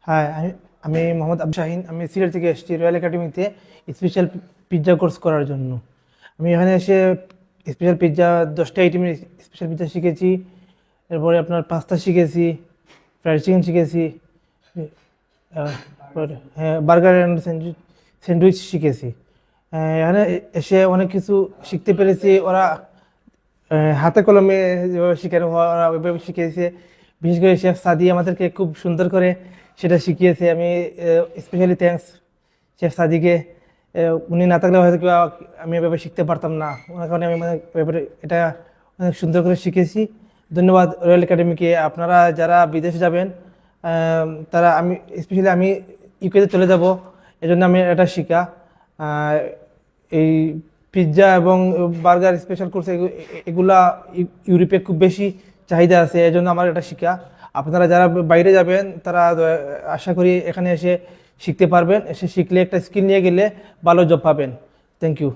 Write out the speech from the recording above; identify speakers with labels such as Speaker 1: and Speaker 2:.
Speaker 1: হ্যাঁ, আমি মোহাম্মদ আবু শাহিন। আমি সিলেট থেকে এসেছি রয়্যাল একাডেমিতে স্পেশাল পিৎজা কোর্স করার জন্য। আমি এখানে এসে স্পেশাল পিৎজা 10টা আইটেমের স্পেশাল পিৎজা শিখেছি। এরপরে আপনার পাস্তা শিখেছি, ফ্রাইড চিকেন শিখেছি, হ্যাঁ, বার্গার অ্যান্ড স্যান্ডউইচ শিখেছি। এখানে এসে অনেক কিছু শিখতে পেরেছি। ওরা হাতে কলমে যেভাবে শেখানো হয় ওরা ওইভাবে শিখিয়েছে। বিশেষ করে শেফ সাদি আমাদেরকে খুব সুন্দর করে সেটা শিখিয়েছে। আমি স্পেশালি থ্যাঙ্কস শেফ সাদিকে। উনি না থাকলে হয়তো আমি এভাবে শিখতে পারতাম না। ওনার কারণে আমি মানে এটা অনেক সুন্দর করে শিখেছি। ধন্যবাদ রয়্যাল একাডেমিকে। আপনারা যারা বিদেশে যাবেন, তারা আমি স্পেশালি আমি ইউকেতে চলে যাব, এজন্য আমি এটা শিখা। আহ, এই পিৎজা এবং বার্গার স্পেশাল কোর্স এগুলা ইউরোপে খুব বেশি চাহিদা আছে, এজন্য আমার এটা শিখা। আপনারা যারা বাইরে যাবেন তারা আশা করি এখানে এসে শিখতে পারবেন। এসে শিখলে একটা স্কিল নিয়ে গেলে ভালো জব পাবেন। Thank you.